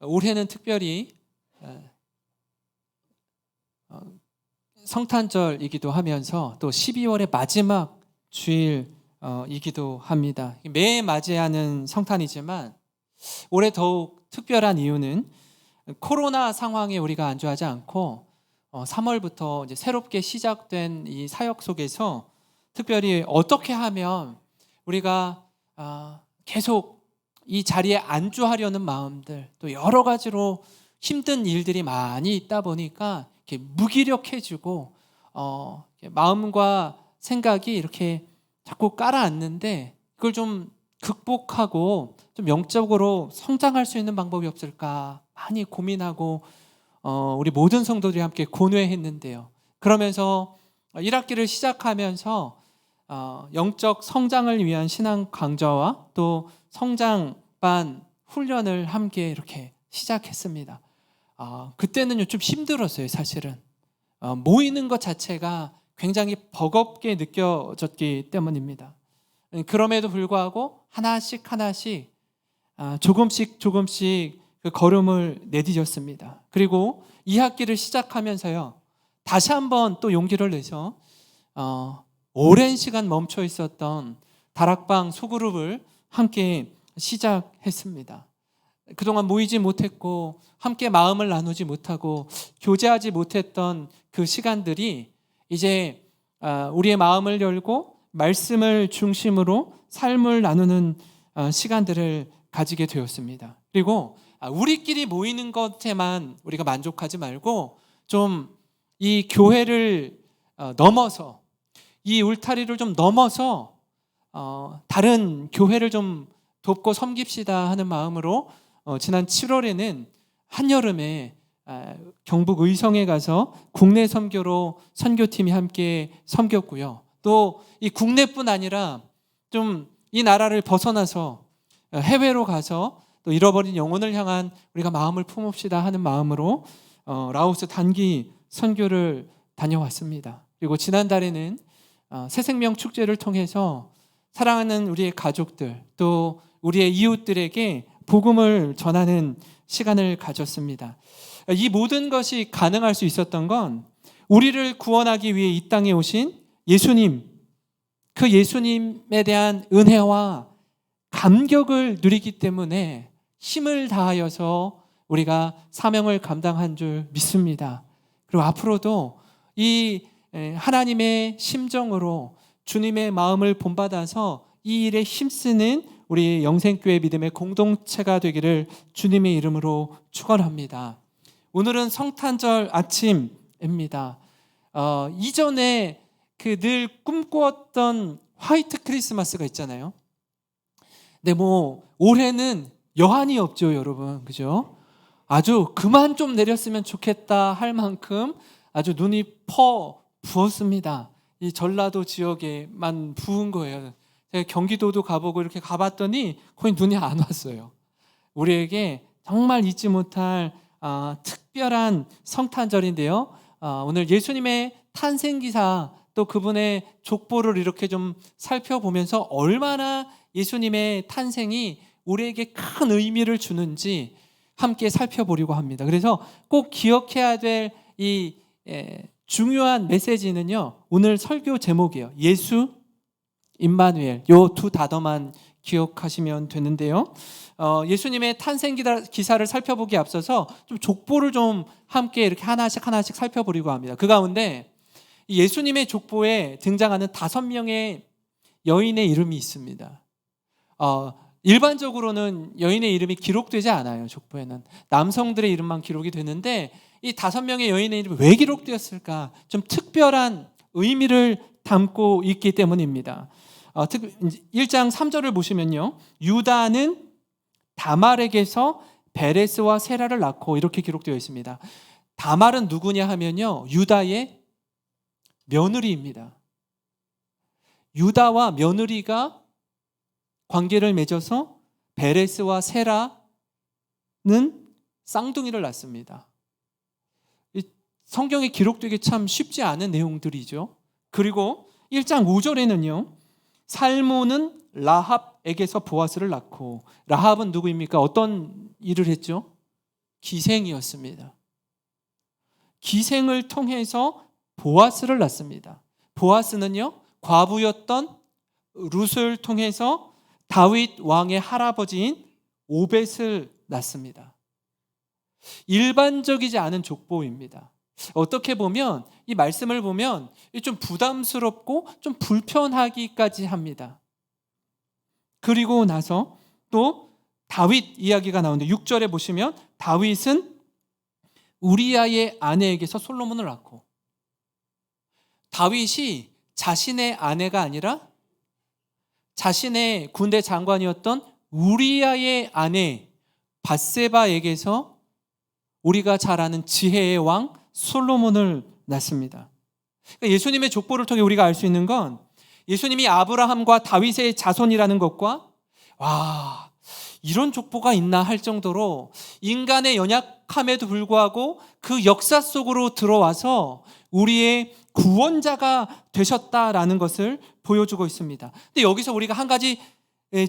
올해는 특별히 성탄절이기도 하면서 또 12월의 마지막 주일이기도 합니다. 매해 맞이하는 성탄이지만 올해 더욱 특별한 이유는 코로나 상황에 우리가 안주하지 않고 3월부터 이제 새롭게 시작된 이 사역 속에서 특별히 어떻게 하면 우리가 계속 이 자리에 안주하려는 마음들, 또 여러 가지로 힘든 일들이 많이 있다 보니까 이렇게 무기력해지고 마음과 생각이 이렇게 자꾸 깔아앉는데, 그걸 좀 극복하고 좀 영적으로 성장할 수 있는 방법이 없을까 많이 고민하고 우리 모든 성도들이 함께 고뇌했는데요. 그러면서 1학기를 시작하면서 영적 성장을 위한 신앙 강좌와 또 성장반 훈련을 함께 이렇게 시작했습니다. 그때는 좀 힘들었어요. 사실은 모이는 것 자체가 굉장히 버겁게 느껴졌기 때문입니다. 그럼에도 불구하고 하나씩 조금씩 그 걸음을 내디뎠습니다. 그리고 2학기를 시작하면서요, 다시 한번 또 용기를 내서 오랜 시간 멈춰 있었던 다락방 소그룹을 함께 시작했습니다. 그동안 모이지 못했고 함께 마음을 나누지 못하고 교제하지 못했던 그 시간들이 이제 우리의 마음을 열고 말씀을 중심으로 삶을 나누는 시간들을 가지게 되었습니다. 그리고 우리끼리 모이는 것에만 우리가 만족하지 말고 좀 이 교회를 넘어서, 이 울타리를 좀 넘어서 다른 교회를 좀 돕고 섬깁시다 하는 마음으로 지난 7월에는 한여름에 경북 의성에 가서 국내 선교로 선교팀이 함께 섬겼고요. 또 이 국내뿐 아니라 좀 이 나라를 벗어나서 해외로 가서 또 잃어버린 영혼을 향한 우리가 마음을 품읍시다 하는 마음으로 라오스 단기 선교를 다녀왔습니다. 그리고 지난달에는 새생명 축제를 통해서 사랑하는 우리의 가족들 또 우리의 이웃들에게 복음을 전하는 시간을 가졌습니다. 이 모든 것이 가능할 수 있었던 건 우리를 구원하기 위해 이 땅에 오신 예수님, 그 예수님에 대한 은혜와 감격을 누리기 때문에 힘을 다하여서 우리가 사명을 감당한 줄 믿습니다. 그리고 앞으로도 이 하나님의 심정으로 주님의 마음을 본받아서 이 일에 힘쓰는 우리 영생교회 믿음의 공동체가 되기를 주님의 이름으로 축원합니다. 오늘은 성탄절 아침입니다. 이전에 그 늘 꿈꾸었던 화이트 크리스마스가 있잖아요. 근데 올해는 여한이 없죠, 여러분. 그죠? 아주 그만 좀 내렸으면 좋겠다 할 만큼 아주 눈이 부었습니다. 이 전라도 지역에만 부은 거예요. 제가 경기도도 가보고 이렇게 가봤더니 거의 눈이 안 왔어요. 우리에게 정말 잊지 못할 특별한 성탄절인데요. 오늘 예수님의 탄생기사 또 그분의 족보를 이렇게 좀 살펴보면서 얼마나 예수님의 탄생이 우리에게 큰 의미를 주는지 함께 살펴보려고 합니다. 그래서 꼭 기억해야 될 이 중요한 메시지는요, 오늘 설교 제목이에요. 예수, 임마누엘, 요 두 단어만 기억하시면 되는데요. 예수님의 탄생 기사를 살펴보기 앞서서 좀 족보를 좀 함께 이렇게 하나씩 살펴보려고 합니다. 그 가운데 예수님의 족보에 등장하는 5명의 여인의 이름이 있습니다. 일반적으로는 여인의 이름이 기록되지 않아요. 족보에는 남성들의 이름만 기록이 되는데 이 5명의 여인의 이름이 왜 기록되었을까? 좀 특별한 의미를 담고 있기 때문입니다. 1장 3절을 보시면요, 유다는 다말에게서 베레스와 세라를 낳고 이렇게 기록되어 있습니다. 다말은 누구냐 하면요, 유다의 며느리입니다. 유다와 며느리가 관계를 맺어서 베레스와 세라는 쌍둥이를 낳습니다. 성경에 기록되기 참 쉽지 않은 내용들이죠. 그리고 1장 5절에는요, 살몬은 라합에게서 보아스를 낳고, 라합은 누구입니까? 어떤 일을 했죠? 기생이었습니다. 기생을 통해서 보아스를 낳습니다. 보아스는요, 과부였던 룻을 통해서 다윗 왕의 할아버지인 오벳을 낳습니다. 일반적이지 않은 족보입니다. 어떻게 보면 이 말씀을 보면 좀 부담스럽고 좀 불편하기까지 합니다. 그리고 나서 또 다윗 이야기가 나오는데 6절에 보시면 다윗은 우리아의 아내에게서 솔로몬을 낳고, 다윗이 자신의 아내가 아니라 자신의 군대 장관이었던 우리아의 아내 밧세바에게서 우리가 잘 아는 지혜의 왕 솔로몬을 낳습니다. 그러니까 예수님의 족보를 통해 우리가 알 수 있는 건 예수님이 아브라함과 다윗의 자손이라는 것과, 와, 이런 족보가 있나 할 정도로 인간의 연약함에도 불구하고 그 역사 속으로 들어와서 우리의 구원자가 되셨다라는 것을 보여주고 있습니다. 근데 여기서 우리가 한 가지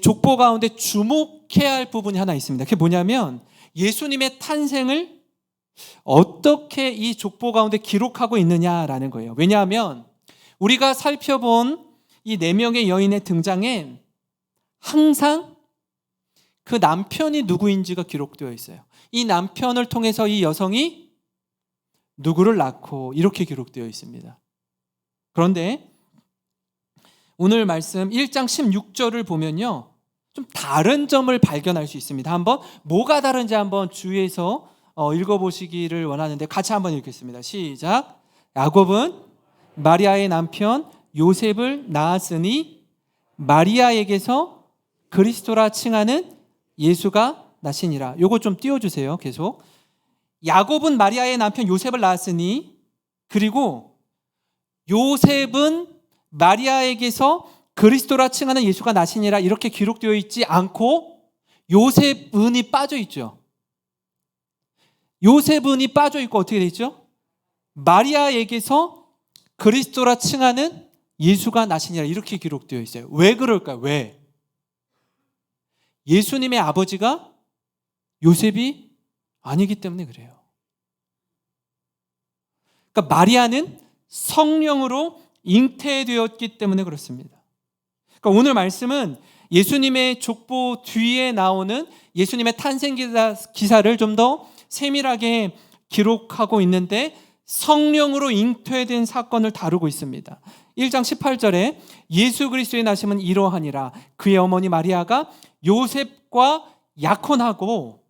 족보 가운데 주목해야 할 부분이 하나 있습니다. 그게 뭐냐면 예수님의 탄생을 어떻게 이 족보 가운데 기록하고 있느냐라는 거예요. 왜냐하면 우리가 살펴본 이 4명의 여인의 등장엔 항상 그 남편이 누구인지가 기록되어 있어요. 이 남편을 통해서 이 여성이 누구를 낳고 이렇게 기록되어 있습니다. 그런데 오늘 말씀 1장 16절을 보면요, 좀 다른 점을 발견할 수 있습니다. 한번 뭐가 다른지 한번 주위에서 읽어보시기를 원하는데 같이 한번 읽겠습니다. 시작. 야곱은 마리아의 남편 요셉을 낳았으니 마리아에게서 그리스도라 칭하는 예수가 나시니라. 요거 좀 띄워주세요. 계속. 야곱은 마리아의 남편 요셉을 낳았으니, 그리고 요셉은 마리아에게서 그리스도라 칭하는 예수가 나시니라 이렇게 기록되어 있지 않고 요셉은이 빠져 있죠. 요셉은이 빠져 있고 어떻게 되어 있죠? 마리아에게서 그리스도라 칭하는 예수가 나시니라 이렇게 기록되어 있어요. 왜 그럴까요? 왜? 예수님의 아버지가 요셉이 아니기 때문에 그래요. 그러니까 마리아는 성령으로 잉태되었기 때문에 그렇습니다. 그러니까 오늘 말씀은 예수님의 족보 뒤에 나오는 예수님의 탄생 기사를 좀 더 세밀하게 기록하고 있는데 성령으로 잉태된 사건을 다루고 있습니다. 1장 18절에 예수 그리스도의 나심은 이러하니라. 그의 어머니 마리아가 요셉과 약혼하고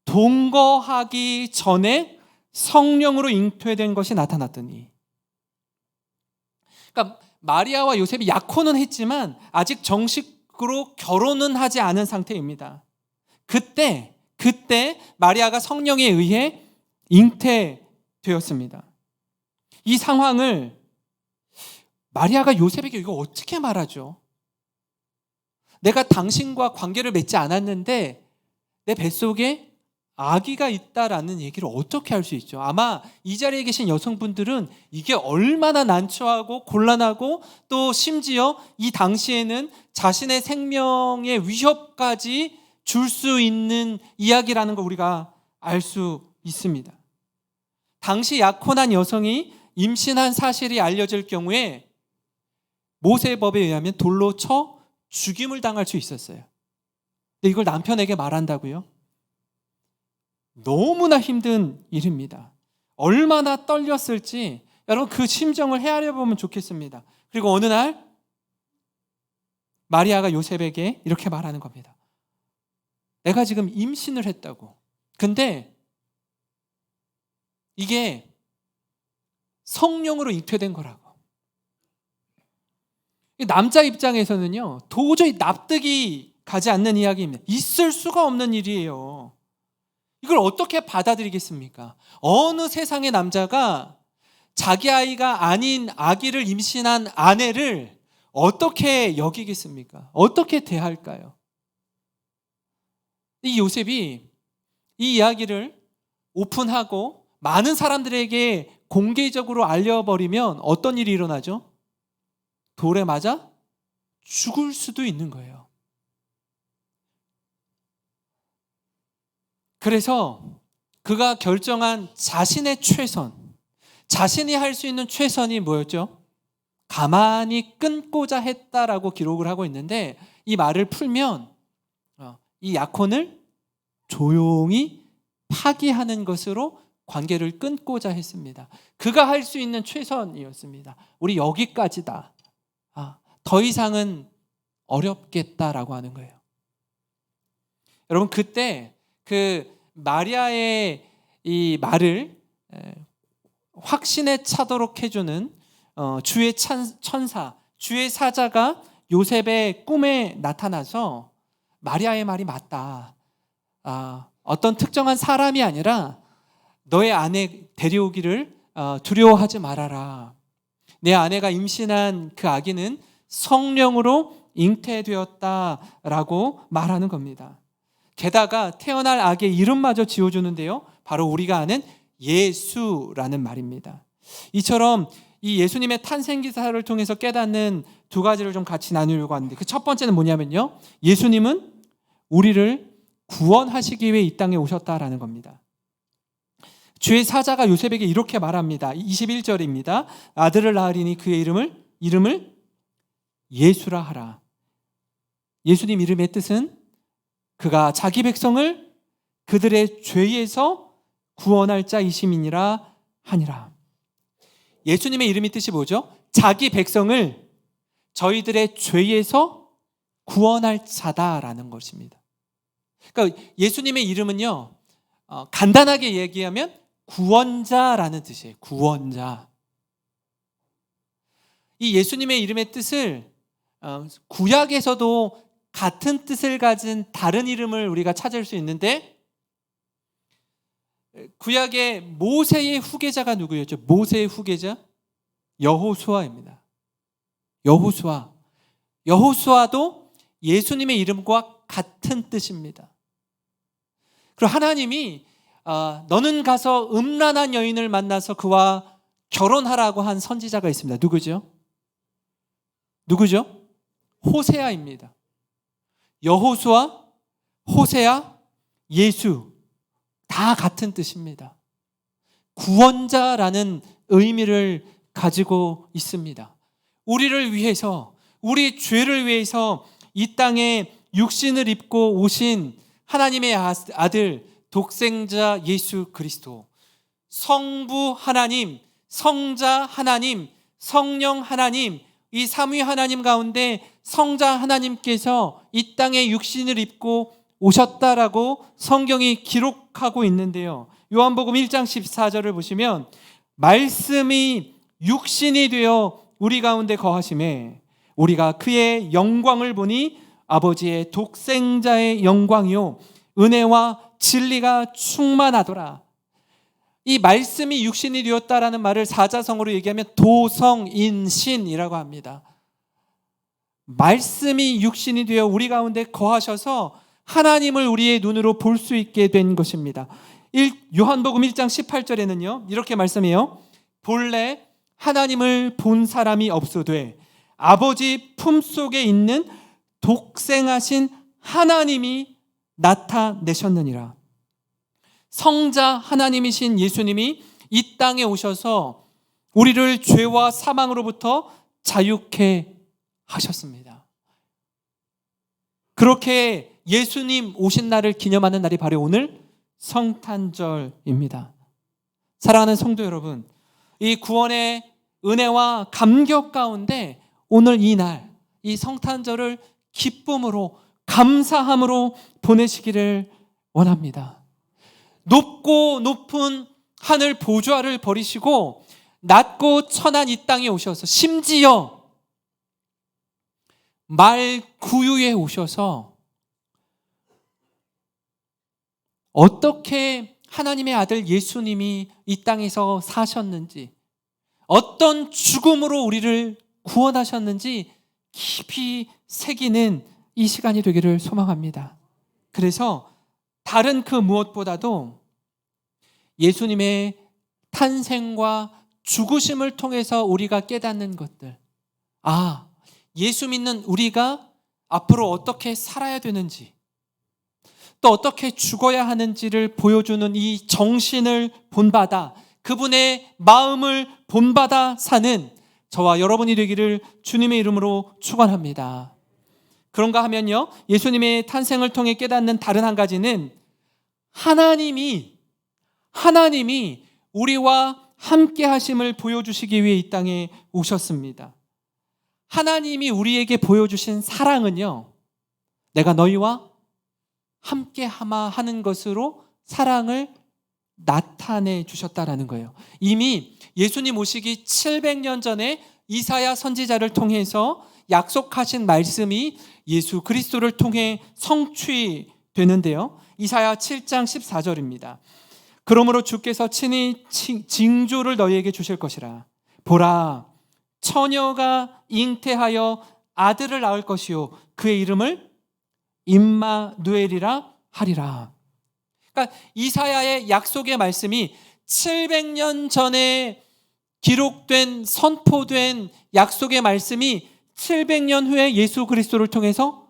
동거하기 전에 성령으로 잉태된 것이 나타났더니. 그러니까 마리아와 요셉이 약혼은 했지만 아직 정식으로 결혼은 하지 않은 상태입니다. 그때 마리아가 성령에 의해 잉태되었습니다. 이 상황을 마리아가 요셉에게 이거 어떻게 말하죠? 내가 당신과 관계를 맺지 않았는데 내 뱃속에 아기가 있다라는 얘기를 어떻게 할 수 있죠? 아마 이 자리에 계신 여성분들은 이게 얼마나 난처하고 곤란하고 또 심지어 이 당시에는 자신의 생명의 위협까지 줄 수 있는 이야기라는 걸 우리가 알 수 있습니다. 당시 약혼한 여성이 임신한 사실이 알려질 경우에 모세법에 의하면 돌로 쳐 죽임을 당할 수 있었어요. 근데 이걸 남편에게 말한다고요? 너무나 힘든 일입니다. 얼마나 떨렸을지 여러분 그 심정을 헤아려 보면 좋겠습니다. 그리고 어느 날 마리아가 요셉에게 이렇게 말하는 겁니다. 내가 지금 임신을 했다고. 근데 이게 성령으로 잉태된 거라고. 남자 입장에서는요, 도저히 납득이 가지 않는 이야기입니다. 있을 수가 없는 일이에요. 이걸 어떻게 받아들이겠습니까? 어느 세상의 남자가 자기 아이가 아닌 아기를 임신한 아내를 어떻게 여기겠습니까? 어떻게 대할까요? 이 요셉이 이 이야기를 오픈하고 많은 사람들에게 공개적으로 알려버리면 어떤 일이 일어나죠? 돌에 맞아 죽을 수도 있는 거예요. 그래서 그가 결정한 자신의 최선, 자신이 할 수 있는 최선이 뭐였죠? 가만히 끊고자 했다라고 기록을 하고 있는데, 이 말을 풀면 이 약혼을 조용히 파기하는 것으로 관계를 끊고자 했습니다. 그가 할 수 있는 최선이었습니다. 우리 여기까지다. 더 이상은 어렵겠다라고 하는 거예요. 여러분, 그때 그 마리아의 이 말을 확신에 차도록 해주는 주의 천사, 주의 사자가 요셉의 꿈에 나타나서 마리아의 말이 맞다. 어떤 특정한 사람이 아니라 너의 아내 데려오기를 두려워하지 말아라. 내 아내가 임신한 그 아기는 성령으로 잉태되었다라고 말하는 겁니다. 게다가 태어날 아기의 이름마저 지어주는데요, 바로 우리가 아는 예수라는 말입니다. 이처럼 이 예수님의 탄생 기사를 통해서 깨닫는 두 가지를 좀 같이 나누려고 하는데, 그 첫 번째는 뭐냐면요, 예수님은 우리를 구원하시기 위해 이 땅에 오셨다라는 겁니다. 주의 사자가 요셉에게 이렇게 말합니다. 21절입니다. 아들을 낳으리니 그의 이름을 예수라 하라. 예수님 이름의 뜻은 그가 자기 백성을 그들의 죄에서 구원할 자이심이니라 하니라. 예수님의 이름의 뜻이 뭐죠? 자기 백성을 저희들의 죄에서 구원할 자다라는 것입니다. 그러니까 예수님의 이름은요, 간단하게 얘기하면 구원자라는 뜻이에요. 구원자. 이 예수님의 이름의 뜻을 구약에서도 같은 뜻을 가진 다른 이름을 우리가 찾을 수 있는데, 구약의 모세의 후계자가 누구였죠? 모세의 후계자? 여호수아입니다. 여호수아도 예수님의 이름과 같은 뜻입니다. 그리고 하나님이 너는 가서 음란한 여인을 만나서 그와 결혼하라고 한 선지자가 있습니다. 누구죠? 호세아입니다. 여호수아, 호세아, 예수 다 같은 뜻입니다. 구원자라는 의미를 가지고 있습니다. 우리를 위해서, 우리 죄를 위해서 이 땅에 육신을 입고 오신 하나님의 아들, 독생자 예수 그리스도, 성부 하나님, 성자 하나님, 성령 하나님, 이 삼위 하나님 가운데 성자 하나님께서 이 땅에 육신을 입고 오셨다라고 성경이 기록하고 있는데요, 요한복음 1장 14절을 보시면 말씀이 육신이 되어 우리 가운데 거하심에 우리가 그의 영광을 보니 아버지의 독생자의 영광이요 은혜와 진리가 충만하더라. 이 말씀이 육신이 되었다라는 말을 사자성어로 얘기하면 도성인신이라고 합니다. 말씀이 육신이 되어 우리 가운데 거하셔서 하나님을 우리의 눈으로 볼 수 있게 된 것입니다. 요한복음 1장 18절에는요 이렇게 말씀해요. 본래 하나님을 본 사람이 없어되 아버지 품속에 있는 독생하신 하나님이 나타내셨느니라. 성자 하나님이신 예수님이 이 땅에 오셔서 우리를 죄와 사망으로부터 자유케 하셨습니다. 그렇게 예수님 오신 날을 기념하는 날이 바로 오늘 성탄절입니다. 사랑하는 성도 여러분, 이 구원의 은혜와 감격 가운데 오늘 이 날, 이 성탄절을 기쁨으로, 감사함으로 보내시기를 원합니다. 높고 높은 하늘 보좌를 버리시고 낮고 천한 이 땅에 오셔서, 심지어 말 구유에 오셔서 어떻게 하나님의 아들 예수님이 이 땅에서 사셨는지, 어떤 죽음으로 우리를 구원하셨는지 깊이 새기는 이 시간이 되기를 소망합니다. 그래서 다른 그 무엇보다도 예수님의 탄생과 죽으심을 통해서 우리가 깨닫는 것들, 예수 믿는 우리가 앞으로 어떻게 살아야 되는지, 또 어떻게 죽어야 하는지를 보여주는 이 정신을 본받아 그분의 마음을 본받아 사는 저와 여러분이 되기를 주님의 이름으로 축원합니다. 그런가 하면요, 예수님의 탄생을 통해 깨닫는 다른 한 가지는 하나님이 우리와 함께 하심을 보여주시기 위해 이 땅에 오셨습니다. 하나님이 우리에게 보여주신 사랑은요, 내가 너희와 함께 하마 하는 것으로 사랑을 나타내 주셨다라는 거예요. 이미 예수님 오시기 700년 전에 이사야 선지자를 통해서 약속하신 말씀이 예수 그리스도를 통해 성취되는데요. 이사야 7장 14절입니다. 그러므로 주께서 친히 징조를 너희에게 주실 것이라. 보라, 처녀가 잉태하여 아들을 낳을 것이요 그의 이름을 임마누엘이라 하리라. 그러니까 이사야의 약속의 말씀이 700년 전에 기록된 선포된 약속의 말씀이 700년 후에 예수 그리스도를 통해서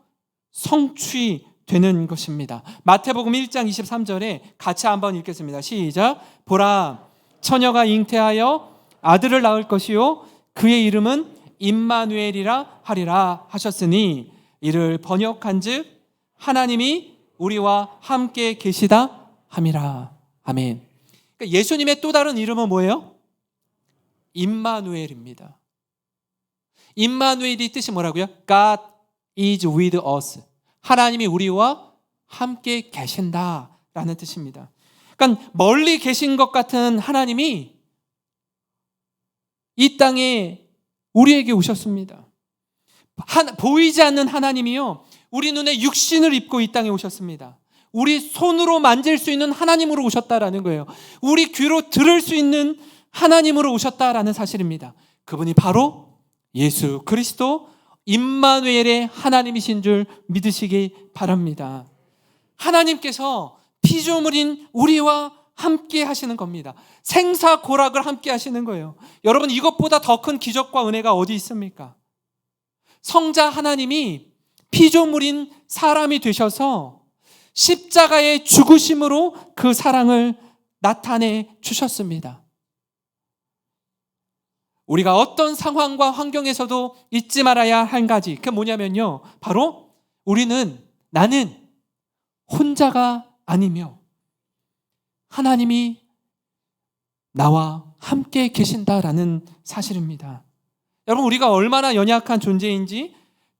성취되는 것입니다. 마태복음 1장 23절에 같이 한번 읽겠습니다. 시작. 보라, 처녀가 잉태하여 아들을 낳을 것이요 그의 이름은 임마누엘이라 하리라 하셨으니 이를 번역한즉 하나님이 우리와 함께 계시다 함이라. 아멘. 그러니까 예수님의 또 다른 이름은 뭐예요? 임마누엘입니다. 임마누엘이 뜻이 뭐라고요? God is with us. 하나님이 우리와 함께 계신다라는 뜻입니다. 그러니까 멀리 계신 것 같은 하나님이 이 땅에 우리에게 오셨습니다. 보이지 않는 하나님이요, 우리 눈에 육신을 입고 이 땅에 오셨습니다. 우리 손으로 만질 수 있는 하나님으로 오셨다라는 거예요. 우리 귀로 들을 수 있는 하나님으로 오셨다라는 사실입니다. 그분이 바로 예수 그리스도 임마누엘의 하나님이신 줄 믿으시기 바랍니다. 하나님께서 피조물인 우리와 함께 하시는 겁니다. 생사고락을 함께 하시는 거예요. 여러분, 이것보다 더 큰 기적과 은혜가 어디 있습니까? 성자 하나님이 피조물인 사람이 되셔서 십자가의 죽으심으로 그 사랑을 나타내 주셨습니다. 우리가 어떤 상황과 환경에서도 잊지 말아야 할 한 가지, 그게 뭐냐면요, 바로 나는 혼자가 아니며 하나님이 나와 함께 계신다라는 사실입니다. 여러분, 우리가 얼마나 연약한 존재인지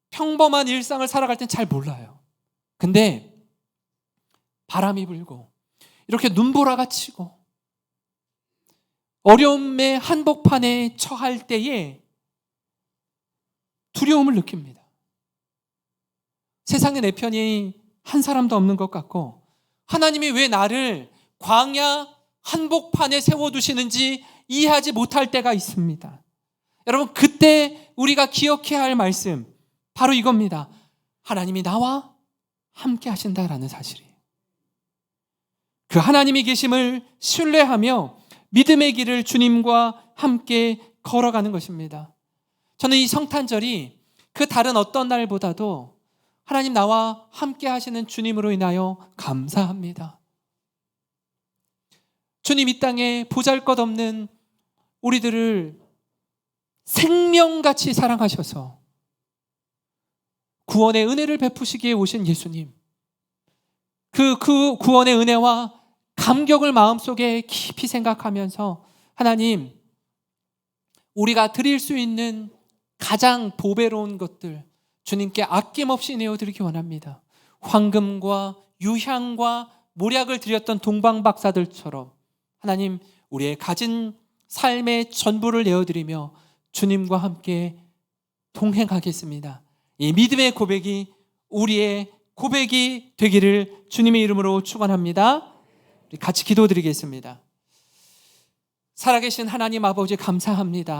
평범한 일상을 살아갈 땐 잘 몰라요. 근데 바람이 불고 이렇게 눈보라가 치고 어려움의 한복판에 처할 때에 두려움을 느낍니다. 세상에 내 편이 한 사람도 없는 것 같고 하나님이 왜 나를 광야 한복판에 세워두시는지 이해하지 못할 때가 있습니다. 여러분, 그때 우리가 기억해야 할 말씀 바로 이겁니다. 하나님이 나와 함께 하신다라는 사실이에요. 그 하나님이 계심을 신뢰하며 믿음의 길을 주님과 함께 걸어가는 것입니다. 저는 이 성탄절이 그 다른 어떤 날보다도 하나님 나와 함께 하시는 주님으로 인하여 감사합니다. 주님 이 땅에 보잘것없는 우리들을 생명같이 사랑하셔서 구원의 은혜를 베푸시기에 오신 예수님, 그 구원의 은혜와 감격을 마음속에 깊이 생각하면서 하나님, 우리가 드릴 수 있는 가장 보배로운 것들 주님께 아낌없이 내어드리기 원합니다. 황금과 유향과 몰약을 드렸던 동방박사들처럼 하나님, 우리의 가진 삶의 전부를 내어드리며 주님과 함께 동행하겠습니다. 이 믿음의 고백이 우리의 고백이 되기를 주님의 이름으로 축원합니다. 우리 같이 기도드리겠습니다. 살아계신 하나님 아버지, 감사합니다.